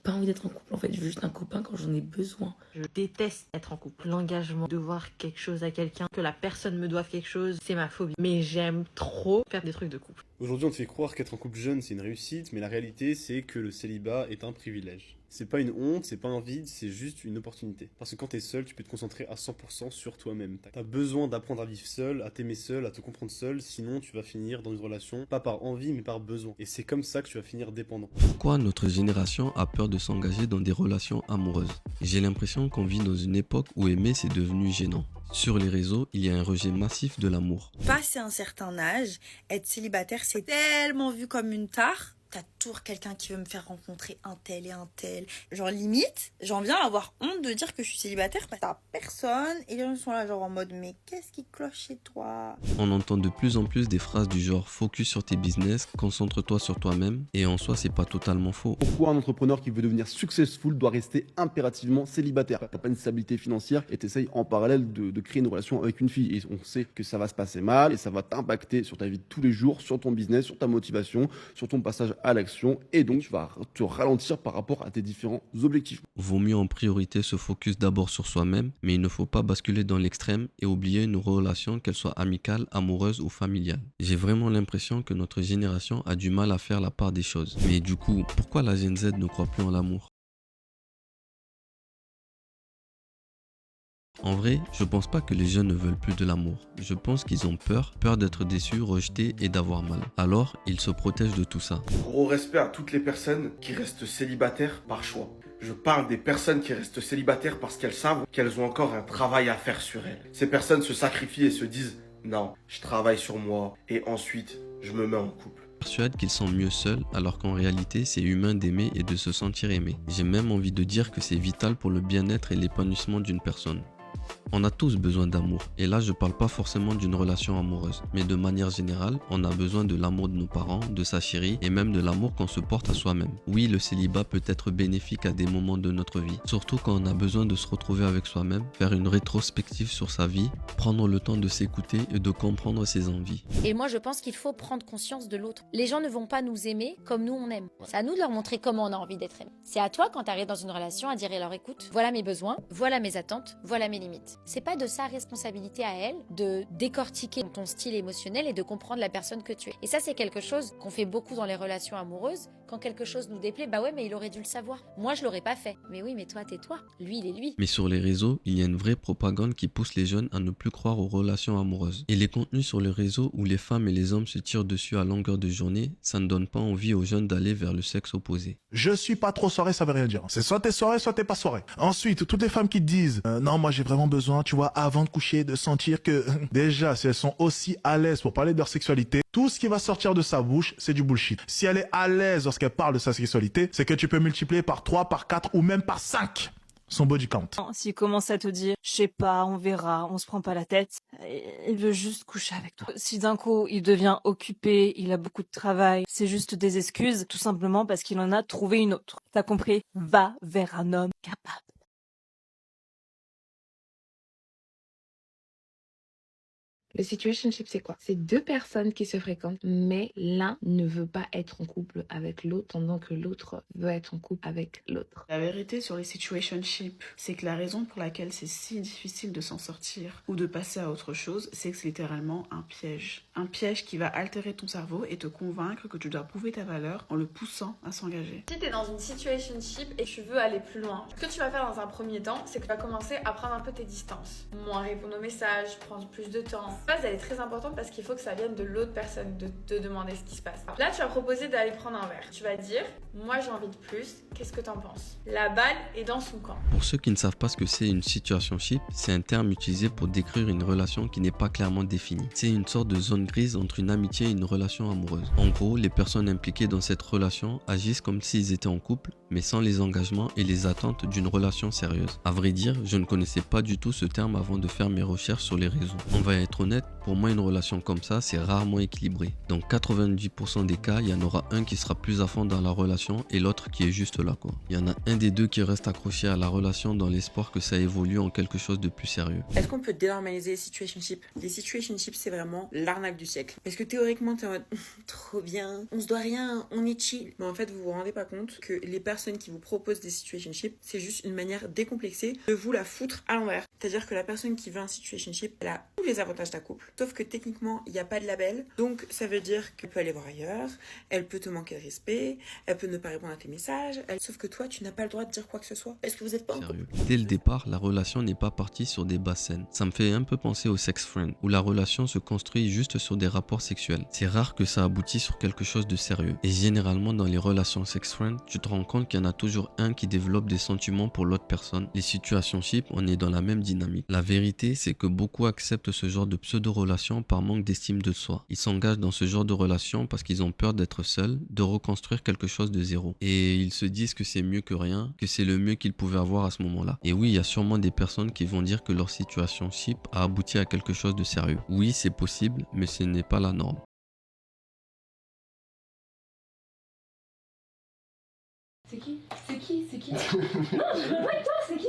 pas envie d'être en couple en fait, je veux juste un copain quand j'en ai besoin. Je déteste être en couple. L'engagement, devoir quelque chose à quelqu'un, que la personne me doive quelque chose, c'est ma phobie. Mais j'aime trop faire des trucs de couple. Aujourd'hui, on te fait croire qu'être en couple jeune, c'est une réussite, mais la réalité, c'est que le célibat est un privilège. C'est pas une honte, c'est pas un vide, c'est juste une opportunité. Parce que quand t'es seul, tu peux te concentrer à 100% sur toi-même. T'as besoin d'apprendre à vivre seul, à t'aimer seul, à te comprendre seul, sinon tu vas finir dans une relation, pas par envie, mais par besoin. Et c'est comme ça que tu vas finir dépendant. Pourquoi notre génération a peur de s'engager dans des relations amoureuses? J'ai l'impression qu'on vit dans une époque où aimer c'est devenu gênant. Sur les réseaux, il y a un rejet massif de l'amour. Passé un certain âge, être célibataire, c'est tellement vu comme une tare. T'as toujours quelqu'un qui veut me faire rencontrer un tel et un tel. Genre limite, j'en viens à avoir honte de dire que je suis célibataire parce que t'as personne et les gens sont là genre en mode mais qu'est-ce qui cloche chez toi? On entend de plus en plus des phrases du genre focus sur tes business, concentre-toi sur toi-même, et en soi c'est pas totalement faux. Pourquoi un entrepreneur qui veut devenir successful doit rester impérativement célibataire? T'as pas une stabilité financière et t'essayes en parallèle de créer une relation avec une fille. Et on sait que ça va se passer mal et ça va t'impacter sur ta vie de tous les jours, sur ton business, sur ta motivation, sur ton passage à l'action. Et donc tu vas te ralentir par rapport à tes différents objectifs. Vaut mieux en priorité se focus d'abord sur soi-même, mais il ne faut pas basculer dans l'extrême et oublier une relation, qu'elle soit amicale, amoureuse ou familiale. J'ai vraiment l'impression que notre génération a du mal à faire la part des choses. Mais du coup, pourquoi la Gen Z ne croit plus en l'amour? En vrai, je pense pas que les jeunes ne veulent plus de l'amour. Je pense qu'ils ont peur d'être déçus, rejetés et d'avoir mal. Alors, ils se protègent de tout ça. Gros respect à toutes les personnes qui restent célibataires par choix. Je parle des personnes qui restent célibataires parce qu'elles savent qu'elles ont encore un travail à faire sur elles. Ces personnes se sacrifient et se disent « Non, je travaille sur moi et ensuite je me mets en couple ». Persuadent qu'ils sont mieux seuls alors qu'en réalité c'est humain d'aimer et de se sentir aimé. J'ai même envie de dire que c'est vital pour le bien-être et l'épanouissement d'une personne. On a tous besoin d'amour, et là je parle pas forcément d'une relation amoureuse, mais de manière générale, on a besoin de l'amour de nos parents, de sa chérie, et même de l'amour qu'on se porte à soi-même. Oui, le célibat peut être bénéfique à des moments de notre vie, surtout quand on a besoin de se retrouver avec soi-même, faire une rétrospective sur sa vie, prendre le temps de s'écouter et de comprendre ses envies. Et moi je pense qu'il faut prendre conscience de l'autre. Les gens ne vont pas nous aimer comme nous on aime. C'est à nous de leur montrer comment on a envie d'être aimé. C'est à toi quand tu arrives dans une relation à dire alors écoute, voilà mes besoins, voilà mes attentes, voilà mes limites. C'est pas de sa responsabilité à elle de décortiquer ton style émotionnel et de comprendre la personne que tu es. Et ça, c'est quelque chose qu'on fait beaucoup dans les relations amoureuses. Quand quelque chose nous déplaît, bah ouais, mais il aurait dû le savoir. Moi, je l'aurais pas fait. Mais oui, mais toi, t'es toi. Lui, il est lui. Mais sur les réseaux, il y a une vraie propagande qui pousse les jeunes à ne plus croire aux relations amoureuses. Et les contenus sur les réseaux où les femmes et les hommes se tirent dessus à longueur de journée, ça ne donne pas envie aux jeunes d'aller vers le sexe opposé. Je suis pas trop soirée, ça veut rien dire. C'est soit t'es soirée, soit t'es pas soirée. Ensuite, toutes les femmes qui te disent non, moi j'ai vraiment besoin, tu vois, avant de coucher, de sentir que déjà, si elles sont aussi à l'aise pour parler de leur sexualité, tout ce qui va sortir de sa bouche, c'est du bullshit. Si elle est à l'aise lorsqu'elle parle de sa sexualité, c'est que tu peux multiplier par 3, par 4 ou même par 5 son body count. S'il commence à te dire, je sais pas, on verra, on se prend pas la tête, il veut juste coucher avec toi. Si d'un coup, il devient occupé, il a beaucoup de travail, c'est juste des excuses, tout simplement parce qu'il en a trouvé une autre. T'as compris? Va vers un homme capable. Le situationship, c'est quoi? C'est deux personnes qui se fréquentent, mais l'un ne veut pas être en couple avec l'autre, pendant que l'autre veut être en couple avec l'autre. La vérité sur les situationships, c'est que la raison pour laquelle c'est si difficile de s'en sortir ou de passer à autre chose, c'est que c'est littéralement un piège. Un piège qui va altérer ton cerveau et te convaincre que tu dois prouver ta valeur en le poussant à s'engager. Si t'es dans une situationship et que tu veux aller plus loin, ce que tu vas faire dans un premier temps, c'est que tu vas commencer à prendre un peu tes distances. Moins répondre aux messages, prendre plus de temps. La phase, elle est très importante parce qu'il faut que ça vienne de l'autre personne, de te demander ce qui se passe. Là, tu vas proposer d'aller prendre un verre. Tu vas dire, moi j'ai envie de plus, qu'est-ce que t'en penses? La balle est dans son camp. Pour ceux qui ne savent pas ce que c'est une situationship, c'est un terme utilisé pour décrire une relation qui n'est pas clairement définie. C'est une sorte de zone grise entre une amitié et une relation amoureuse. En gros, les personnes impliquées dans cette relation agissent comme s'ils étaient en couple, mais sans les engagements et les attentes d'une relation sérieuse. À vrai dire, je ne connaissais pas du tout ce terme avant de faire mes recherches sur les réseaux. On va être honnête, Pour moi, une relation comme ça, c'est rarement équilibré. Dans 90% des cas, il y en aura un qui sera plus à fond dans la relation et l'autre qui est juste là, quoi. Il y en a un des deux qui reste accroché à la relation dans l'espoir que ça évolue en quelque chose de plus sérieux. Est-ce qu'on peut dénormaliser les situationships? Les situationships, c'est vraiment l'arnaque du siècle. Parce que théoriquement, t'es en mode trop bien, on se doit rien, on est chill. Mais en fait, vous vous rendez pas compte que les personnes qui vous proposent des situationships, c'est juste une manière décomplexée de vous la foutre à l'envers. C'est-à-dire que la personne qui veut un situationship, elle a tous les avantages d'un couple. Sauf que techniquement, il n'y a pas de label. Donc, ça veut dire qu'elle peut aller voir ailleurs, elle peut te manquer de respect, elle peut ne pas répondre à tes messages. Sauf que toi, tu n'as pas le droit de dire quoi que ce soit. Parce que vous n'êtes pas en couple. Dès le départ, la relation n'est pas partie sur des bases saines. Ça me fait un peu penser au sex friend, où la relation se construit juste sur des rapports sexuels. C'est rare que ça aboutit sur quelque chose de sérieux. Et généralement, dans les relations sex friend, tu te rends compte qu'il y en a toujours un qui développe des sentiments pour l'autre personne. Les situationships, on est dans la même dynamique. La vérité, c'est que beaucoup acceptent ce genre de pseudo-relation par manque d'estime de soi. Ils s'engagent dans ce genre de relation parce qu'ils ont peur d'être seuls, de reconstruire quelque chose de zéro. Et ils se disent que c'est mieux que rien, que c'est le mieux qu'ils pouvaient avoir à ce moment-là. Et oui, il y a sûrement des personnes qui vont dire que leur situationship a abouti à quelque chose de sérieux. Oui, c'est possible, mais ce n'est pas la norme. C'est qui? C'est qui? C'est qui? Non, je veux pas avec toi, c'est qui?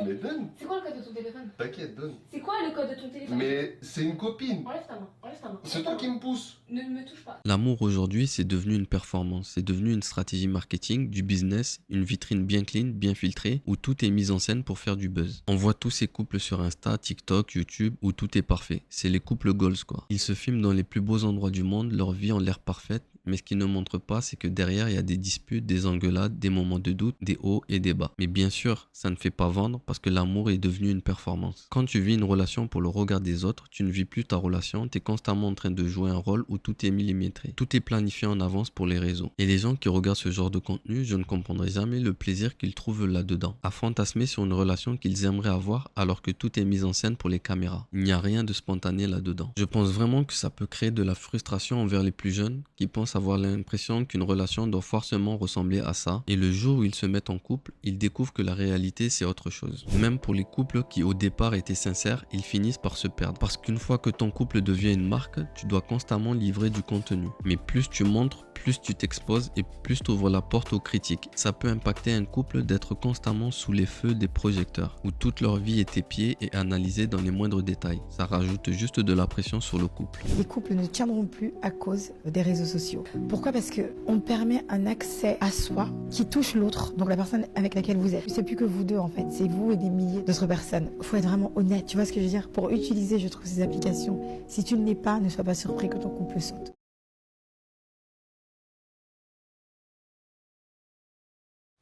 Mais donne. C'est quoi le code de ton téléphone? T'inquiète, donne. C'est quoi le code de ton téléphone? Mais c'est une copine. Enlève ta main, enlève ta main. C'est toi qui me pousse. Ne me touche pas. L'amour aujourd'hui, c'est devenu une performance, c'est devenu une stratégie marketing, du business, une vitrine bien clean, bien filtrée, où tout est mis en scène pour faire du buzz. On voit tous ces couples sur Insta, TikTok, YouTube, où tout est parfait. C'est les couples goals, quoi. Ils se filment dans les plus beaux endroits du monde, leur vie en l'air parfaite, mais ce qu'ils ne montrent pas, c'est que derrière, il y a des disputes, des engueulades, des moments de doute, des hauts et des bas. Mais bien sûr, ça ne fait pas vendre parce que l'amour est devenu une performance. Quand tu vis une relation pour le regard des autres, tu ne vis plus ta relation, tu es constamment en train de jouer un rôle où tout est millimétré. Tout est planifié en avance pour les réseaux. Et les gens qui regardent ce genre de contenu, je ne comprendrai jamais le plaisir qu'ils trouvent là-dedans. À fantasmer sur une relation qu'ils aimeraient avoir alors que tout est mis en scène pour les caméras. Il n'y a rien de spontané là-dedans. Je pense vraiment que ça peut créer de la frustration envers les plus jeunes qui pensent avoir l'impression qu'une relation doit forcément ressembler à ça, et le jour où ils se mettent en couple, ils découvrent que la réalité c'est autre chose. Même pour les couples qui au départ étaient sincères, ils finissent par se perdre, parce qu'une fois que ton couple devient une marque, tu dois constamment livrer du contenu. Mais plus tu montres, plus tu t'exposes et plus tu ouvres la porte aux critiques. Ça peut impacter un couple d'être constamment sous les feux des projecteurs, où toute leur vie est épiée et analysée dans les moindres détails. Ça rajoute juste de la pression sur le couple. Les couples ne tiendront plus à cause des réseaux sociaux. Pourquoi? Parce qu'on permet un accès à soi qui touche l'autre, donc la personne avec laquelle vous êtes. C'est plus que vous deux en fait, c'est vous et des milliers d'autres personnes. Il faut être vraiment honnête, tu vois ce que je veux dire? Pour utiliser, je trouve, ces applications, si tu ne l'es pas, ne sois pas surpris que ton couple saute.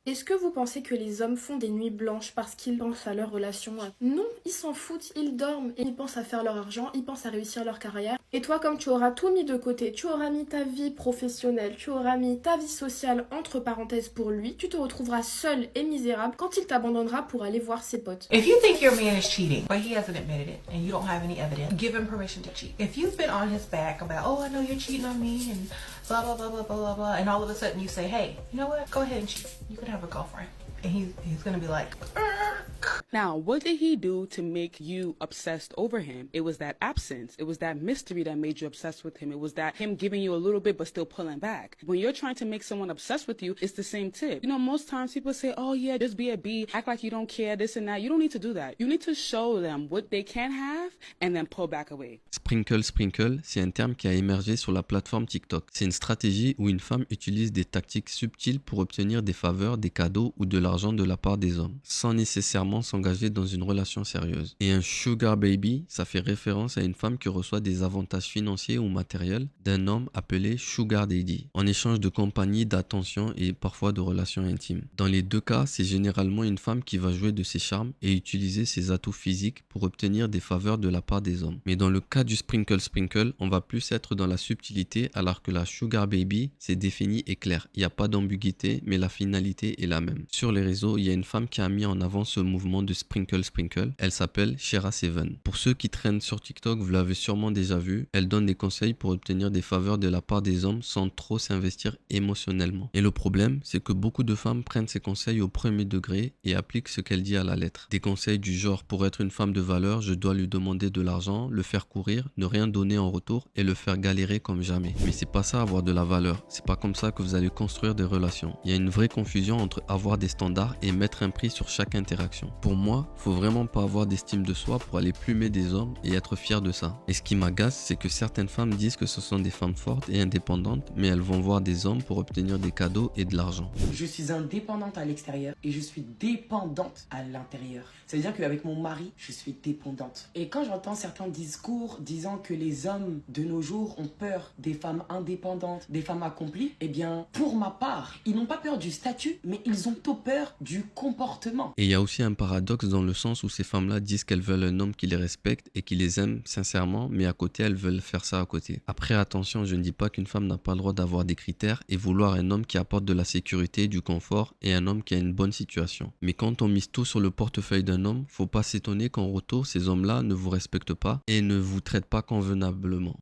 Est-ce que vous pensez que les hommes font des nuits blanches parce qu'ils pensent à leur relation? Non, ils s'en foutent, ils dorment et ils pensent à faire leur argent, ils pensent à réussir leur carrière. Et toi, comme tu auras tout mis de côté, tu auras mis ta vie professionnelle, tu auras mis ta vie sociale entre parenthèses pour lui, tu te retrouveras seul et misérable quand il t'abandonnera pour aller voir ses potes. If you think your man is cheating, but he hasn't admitted it, and you don't have any evidence, give him permission to cheat. If you've been on his back about, oh, I know you're cheating on me, and blah, blah, blah, blah, blah, blah, blah, and all of a sudden you say, hey, you know what, go ahead and cheat. You can have a girlfriend. And he's gonna be like, now, what did he do to make you obsessed over him? It was that absence. It was that mystery that made you obsessed with him. It was that him giving you a little bit but still pulling back. When you're trying to make someone obsessed with you, it's the same tip. You know, most times people say, oh yeah, just be a B, act like you don't care, this and that. You don't need to do that. You need to show them what they can have and then pull back away. Sprinkle, c'est un terme qui a émergé sur la plateforme TikTok. C'est une stratégie où une femme utilise des tactiques subtiles pour obtenir des faveurs, des cadeaux ou de l'argent de la part des hommes, sans nécessairement s'engager dans une relation sérieuse. Et un sugar baby, ça fait référence à une femme qui reçoit des avantages financiers ou matériels d'un homme appelé sugar daddy, en échange de compagnie, d'attention et parfois de relations intimes. Dans les deux cas, c'est généralement une femme qui va jouer de ses charmes et utiliser ses atouts physiques pour obtenir des faveurs de la part des hommes. Mais dans le cas du sprinkle, on va plus être dans la subtilité, alors que la sugar baby, c'est défini et clair. Il n'y a pas d'ambiguïté, mais la finalité est la même. Sur les réseaux, il y a une femme qui a mis en avant ce mouvement de Sprinkle Sprinkle. Elle s'appelle Shera7. Pour ceux qui traînent sur TikTok, vous l'avez sûrement déjà vu. Elle donne des conseils pour obtenir des faveurs de la part des hommes sans trop s'investir émotionnellement. Et le problème, c'est que beaucoup de femmes prennent ses conseils au premier degré et appliquent ce qu'elle dit à la lettre. Des conseils du genre: pour être une femme de valeur, je dois lui demander de l'argent, le faire courir, ne rien donner en retour et le faire galérer comme jamais. Mais c'est pas ça avoir de la valeur. C'est pas comme ça que vous allez construire des relations. Il y a une vraie confusion entre avoir des standards et mettre un prix sur chaque interaction. Pour moi, faut vraiment pas avoir d'estime de soi pour aller plumer des hommes et être fier de ça. Et ce qui m'agace, c'est que certaines femmes disent que ce sont des femmes fortes et indépendantes, mais elles vont voir des hommes pour obtenir des cadeaux et de l'argent. Je suis indépendante à l'extérieur et je suis dépendante à l'intérieur. C'est-à-dire qu'avec mon mari, je suis dépendante. Et quand j'entends certains discours disant que les hommes de nos jours ont peur des femmes indépendantes, des femmes accomplies, eh bien, pour ma part, ils n'ont pas peur du statut, mais ils ont plutôt peur du comportement. Et il y a aussi un paradoxe dans le sens où ces femmes-là disent qu'elles veulent un homme qui les respecte et qui les aime sincèrement, mais à côté, elles veulent faire ça à côté. Après, attention, je ne dis pas qu'une femme n'a pas le droit d'avoir des critères et vouloir un homme qui apporte de la sécurité, du confort et un homme qui a une bonne situation. Mais quand on mise tout sur le portefeuille d'un homme, faut pas s'étonner qu'en retour, ces hommes-là ne vous respectent pas et ne vous traitent pas convenablement.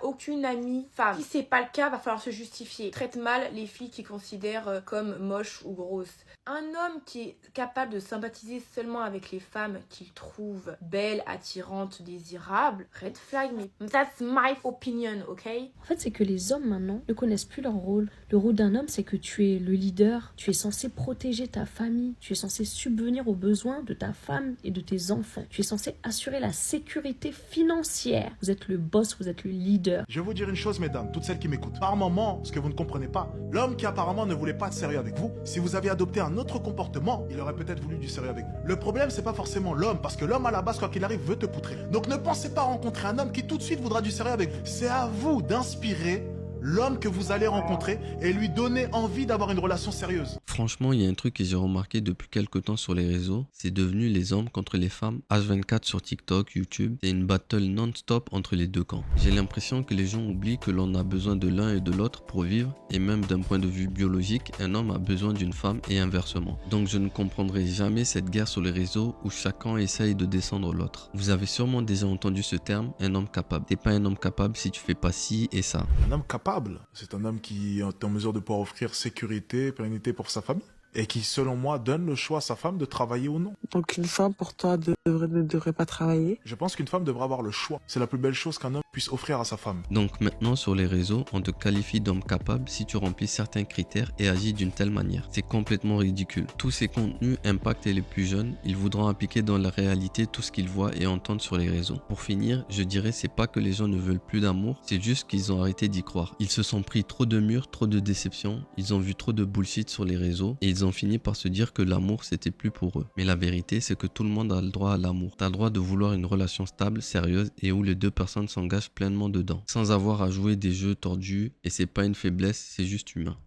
Aucune amie femme. Si c'est pas le cas, va falloir se justifier. Traite mal les filles qui considèrent comme moches ou grosses. Un homme qui est capable de sympathiser seulement avec les femmes qu'il trouve belles, attirantes, désirables, red flag, mais that's my opinion, ok? En fait, c'est que les hommes maintenant ne connaissent plus leur rôle. Le rôle d'un homme, c'est que tu es le leader, tu es censé protéger ta famille, tu es censé subvenir aux besoins de ta femme et de tes enfants. Tu es censé assurer la sécurité financière. Vous êtes le boss, vous êtes le leader. Je vais vous dire une chose, mesdames, toutes celles qui m'écoutent. Par moment, ce que vous ne comprenez pas, l'homme qui apparemment ne voulait pas de sérieux avec vous, si vous aviez adopté un autre comportement, il aurait peut-être voulu du sérieux avec vous. Le problème, c'est pas forcément l'homme, parce que l'homme à la base, quoi qu'il arrive, veut te poutrer. Donc ne pensez pas rencontrer un homme qui tout de suite voudra du sérieux avec vous. C'est à vous d'inspirer l'homme que vous allez rencontrer et lui donner envie d'avoir une relation sérieuse. Franchement, il y a un truc que j'ai remarqué depuis quelques temps sur les réseaux, c'est devenu les hommes contre les femmes. H24 sur TikTok, YouTube, c'est une battle non-stop entre les deux camps. J'ai l'impression que les gens oublient que l'on a besoin de l'un et de l'autre pour vivre, et même d'un point de vue biologique, un homme a besoin d'une femme et inversement. Donc je ne comprendrai jamais cette guerre sur les réseaux où chacun essaye de descendre l'autre. Vous avez sûrement déjà entendu ce terme, un homme capable. T'es pas un homme capable si tu fais pas ci et ça. Un homme capable, c'est un homme qui est en mesure de pouvoir offrir sécurité, pérennité pour sa famille et qui, selon moi, donne le choix à sa femme de travailler ou non. Donc une femme, pour toi, ne devrait pas travailler? Je pense qu'une femme devrait avoir le choix. C'est la plus belle chose qu'un homme puisse offrir à sa femme. Donc maintenant, sur les réseaux, on te qualifie d'homme capable si tu remplis certains critères et agis d'une telle manière. C'est complètement ridicule. Tous ces contenus impactent les plus jeunes. Ils voudront appliquer dans la réalité tout ce qu'ils voient et entendent sur les réseaux. Pour finir, je dirais c'est pas que les gens ne veulent plus d'amour, c'est juste qu'ils ont arrêté d'y croire. Ils se sont pris trop de murs, trop de déceptions, ils ont vu trop de bullshit sur les réseaux et ils ont fini par se dire que l'amour c'était plus pour eux. Mais la vérité c'est que tout le monde a le droit à l'amour. T'as le droit de vouloir une relation stable, sérieuse et où les deux personnes s'engagent pleinement dedans, sans avoir à jouer des jeux tordus, et c'est pas une faiblesse, c'est juste humain.